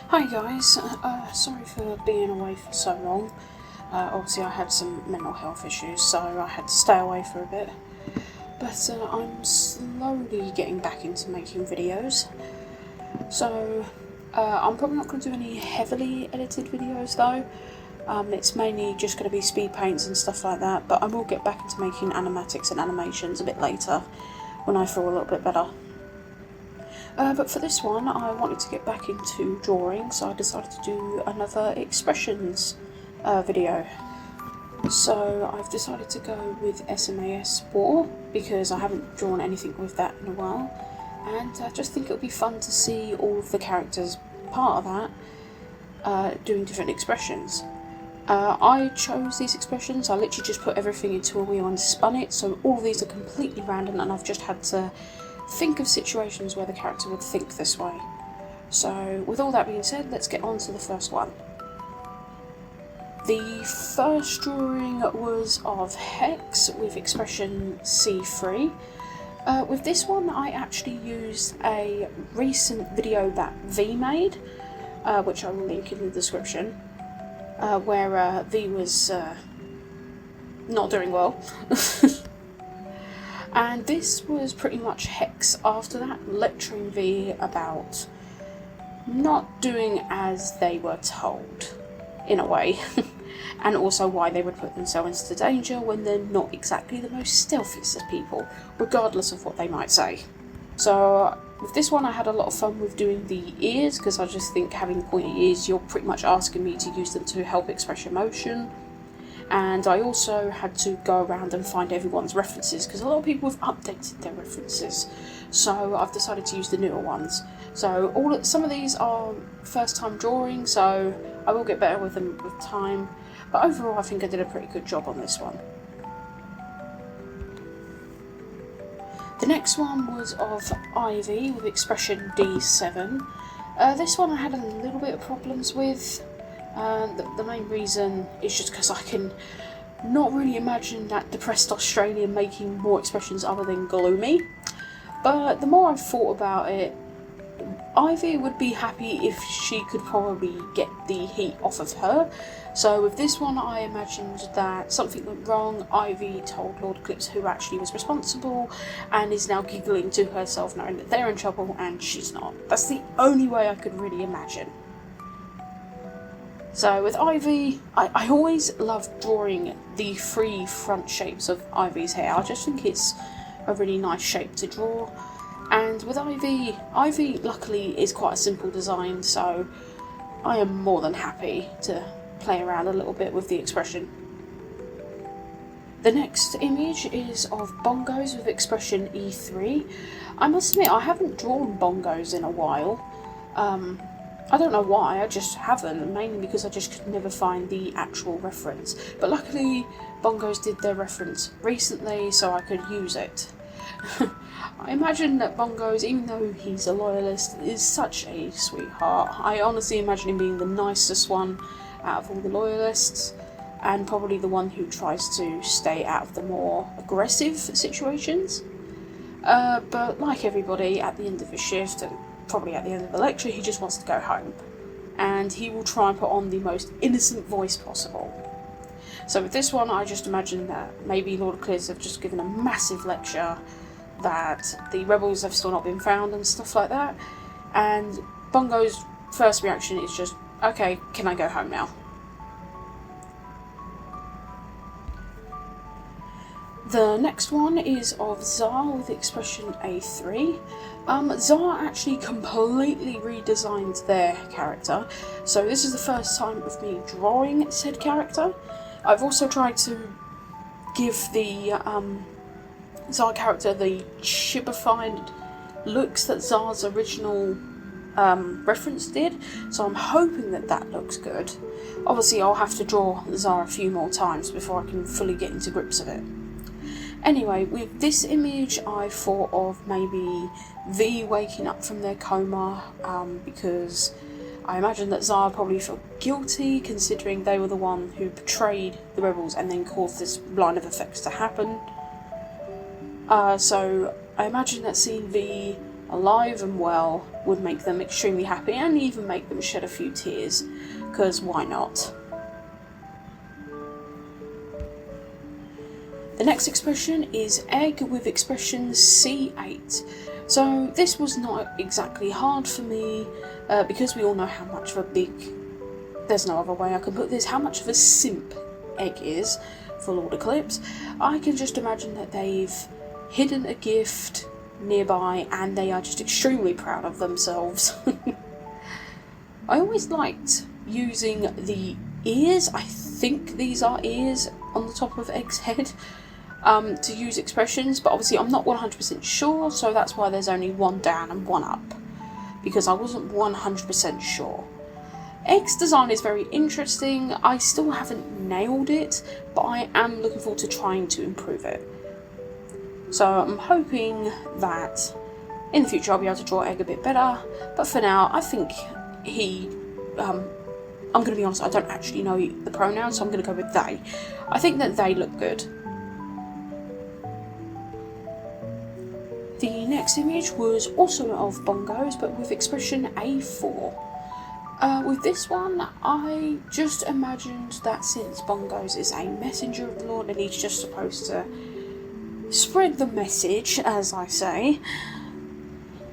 Hi guys, sorry for being away for so long. Obviously I had some mental health issues, so I had to stay away for a bit. But I'm slowly getting back into making videos. So I'm probably not going to do any heavily edited videos though. It's mainly just going to be speed paints and stuff like that, but I will get back into making animatics and animations a bit later when I feel a little bit better. But for this one, I wanted to get back into drawing, so I decided to do another expressions video. So I've decided to go with SAMSWarAU because I haven't drawn anything with that in a while, and I just think it would be fun to see all of the characters part of that doing different expressions. I chose these expressions. I literally just put everything into a wheel and spun it, so all of these are completely random, and I've just had to think of situations where the character would think this way. So with all that being said, let's get on to the first one. The first drawing was of Hex with expression C3. With this one I actually used a recent video that V made, which I will link in the description, where V was not doing well. And this was pretty much Hex after that, lecturing V about not doing as they were told, in a way, and also why they would put themselves into danger when they're not exactly the most stealthiest of people, regardless of what they might say. So with this one I had a lot of fun with doing the ears, because I just think having pointy ears, you're pretty much asking me to use them to help express emotion. And I also had to go around and find everyone's references, because a lot of people have updated their references, so I've decided to use the newer ones. So some of these are first time drawing, so I will get better with them with time, but overall I think I did a pretty good job on this one. The next one was of Ivy with expression D7. This one I had a little bit of problems with. The main reason is just because I can not really imagine that depressed Australian making more expressions other than gloomy. But the more I've thought about it, Ivy would be happy if she could probably get the heat off of her. So with this one I imagined that something went wrong, Ivy told Lord Eclipse who actually was responsible, and is now giggling to herself knowing that they're in trouble and she's not. That's the only way I could really imagine. So with Ivy, I always love drawing the three front shapes of Ivy's hair. I just think it's a really nice shape to draw. And with Ivy luckily is quite a simple design, so I am more than happy to play around a little bit with the expression. The next image is of bongos with expression E3. I must admit I haven't drawn bongos in a while. I don't know why, I just haven't, mainly because I just could never find the actual reference. But luckily, bongos did their reference recently, so I could use it. I imagine that bongos, even though he's a loyalist, is such a sweetheart. I honestly imagine him being the nicest one out of all the loyalists, and probably the one who tries to stay out of the more aggressive situations. But like everybody, at the end of his shift, and probably at the end of the lecture, he just wants to go home, and he will try and put on the most innocent voice possible. So with this one I just imagine that maybe Lord Eclipse have just given a massive lecture that the rebels have still not been found and stuff like that, and Bongo's first reaction is just, okay, can I go home now? The next one is of Zar with expression A3. Zar actually completely redesigned their character, so this is the first time of me drawing said character. I've also tried to give the Zar character the chibified looks that Zar's original reference did, so I'm hoping that that looks good. Obviously I'll have to draw Zar a few more times before I can fully get into grips of it. Anyway, with this image I thought of maybe V waking up from their coma, because I imagine that Zar probably felt guilty considering they were the one who betrayed the rebels and then caused this line of effects to happen. So I imagine that seeing V alive and well would make them extremely happy and even make them shed a few tears, because why not? The next expression is egg with expression C8. So this was not exactly hard for me, because we all know how much of a big, there's no other way I can put this, how much of a simp egg is for Lord Eclipse. I can just imagine that they've hidden a gift nearby and they are just extremely proud of themselves. I always liked using the ears, I think these are ears on the top of Egg's head, to use expressions, but obviously I'm not 100% sure, so that's why there's only one down and one up, because I wasn't 100% sure. Egg's design is very interesting. I still haven't nailed it, but I am looking forward to trying to improve it. So I'm hoping that in the future I'll be able to draw Egg a bit better, but for now I think he, I'm going to be honest, I don't actually know the pronouns, so I'm going to go with they. I think that they look good. The next image was also of bongos, but with expression A4. With this one, I just imagined that since bongos is a messenger of the Lord and he's just supposed to spread the message, as I say,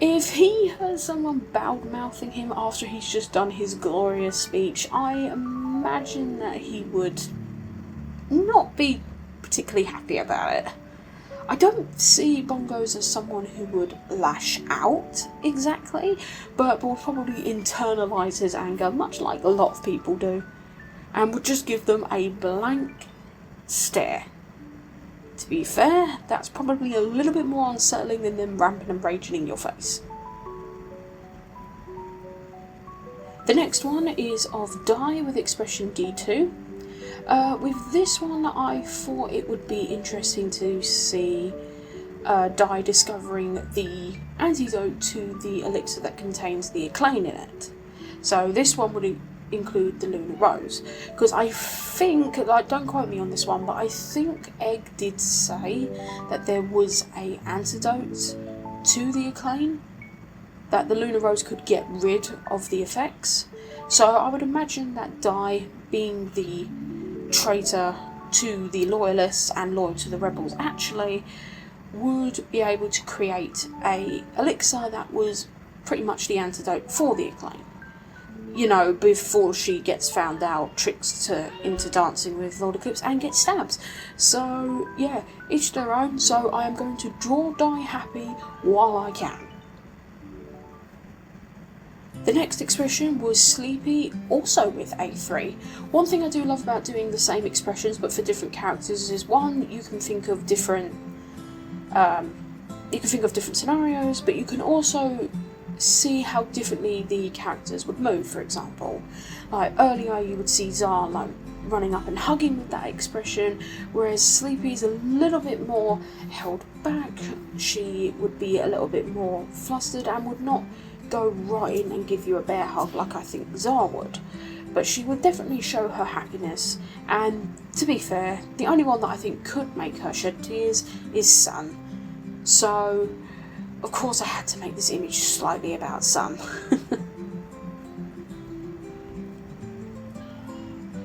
if he heard someone bad-mouthing him after he's just done his glorious speech, I imagine that he would not be particularly happy about it. I don't see bongos as someone who would lash out exactly, but will probably internalise his anger, much like a lot of people do, and would just give them a blank stare. To be fair, that's probably a little bit more unsettling than them ramping and raging in your face. The next one is of Die with expression D2. With this one, I thought it would be interesting to see Die discovering the antidote to the elixir that contains the acclaim in it. So this one would include the Lunar Rose, because I think, like, don't quote me on this one, but I think Egg did say that there was a antidote to the acclaim, that the Lunar Rose could get rid of the effects. So I would imagine that Die, being the traitor to the loyalists and loyal to the rebels, actually would be able to create a elixir that was pretty much the antidote for the acclaim. You know, before she gets found out, tricked into dancing with Lord Eclipse and gets stabbed. So yeah, each their own. So I am going to draw Die happy while I can. The next expression was Sleepy, also with A3. One thing I do love about doing the same expressions but for different characters is, one, you can think of different scenarios, but you can also see how differently the characters would move. For example, like earlier you would see Zar like running up and hugging with that expression, whereas Sleepy's a little bit more held back. She would be a little bit more flustered and would not go right in and give you a bear hug like I think Zar would, but she would definitely show her happiness. And to be fair, the only one that I think could make her shed tears is Sun. So of course I had to make this image slightly about Sun.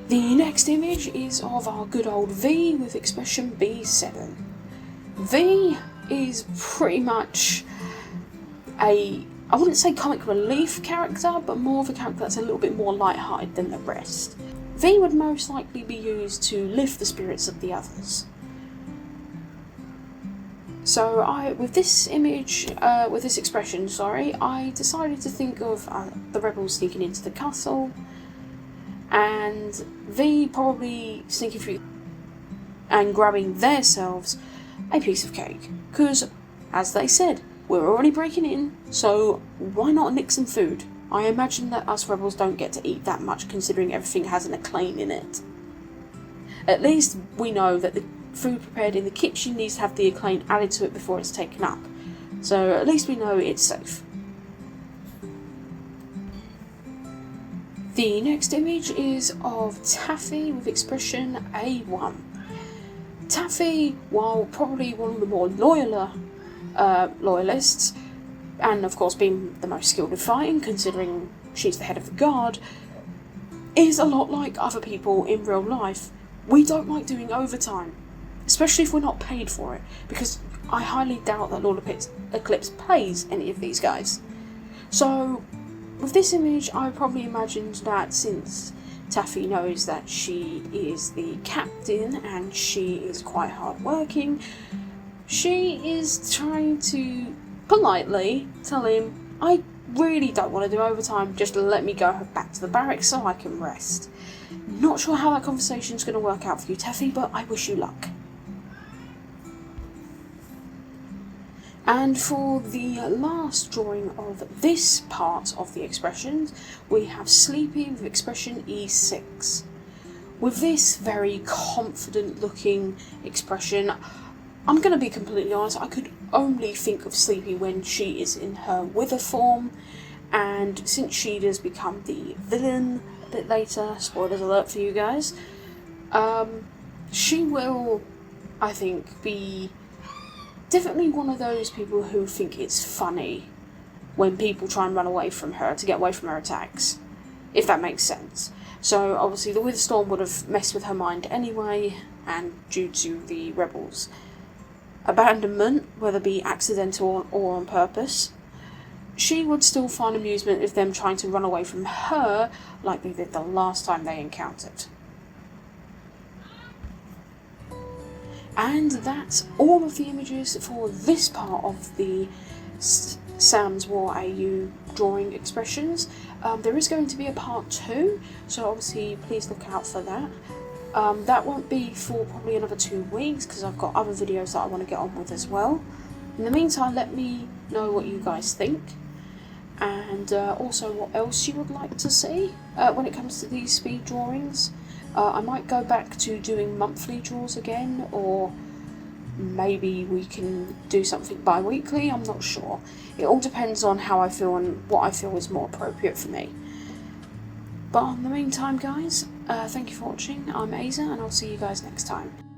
The next image is of our good old V with expression B7. V is pretty much I wouldn't say comic relief character, but more of a character that's a little bit more light-hearted than the rest. V would most likely be used to lift the spirits of the others. So with this expression, I decided to think of the rebels sneaking into the castle, and V probably sneaking through and grabbing themselves a piece of cake, because, as they said, we're already breaking in, so why not nick some food? I imagine that us rebels don't get to eat that much, considering everything has an acclaim in it. At least we know that the food prepared in the kitchen needs to have the acclaim added to it before it's taken up, so at least we know it's safe. The next image is of Taffy with expression A1. Taffy, while probably one of the more loyaler loyalists, and of course being the most skilled at fighting, considering she's the head of the guard, is a lot like other people in real life. We don't like doing overtime, especially if we're not paid for it, because I highly doubt that Lord Eclipse pays any of these guys. So with this image, I probably imagined that since Taffy knows that she is the captain and she is quite hardworking, she is trying to politely tell him, I really don't want to do overtime, just let me go back to the barracks so I can rest. Not sure how that conversation's going to work out for you, Taffy, but I wish you luck. And for the last drawing of this part of the expressions, we have Sleepy with expression E6. With this very confident looking expression, I'm going to be completely honest, I could only think of Sleepy when she is in her wither form, and since she does become the villain a bit later, spoilers alert for you guys, she will, I think, be definitely one of those people who think it's funny when people try and run away from her to get away from her attacks, if that makes sense. So obviously the Witherstorm would have messed with her mind anyway, and due to the rebels' abandonment, whether it be accidental or on purpose, she would still find amusement with them trying to run away from her like they did the last time they encountered. And that's all of the images for this part of the SAMSWarAU drawing expressions. There is going to be a part 2, so obviously please look out for that. That won't be for probably another 2 weeks because I've got other videos that I want to get on with as well. In the meantime, let me know what you guys think, and also what else you would like to see when it comes to these speed drawings. I might go back to doing monthly draws again, or maybe we can do something bi-weekly, I'm not sure. It all depends on how I feel and what I feel is more appropriate for me. But in the meantime guys, thank you for watching, I'm Aza, and I'll see you guys next time.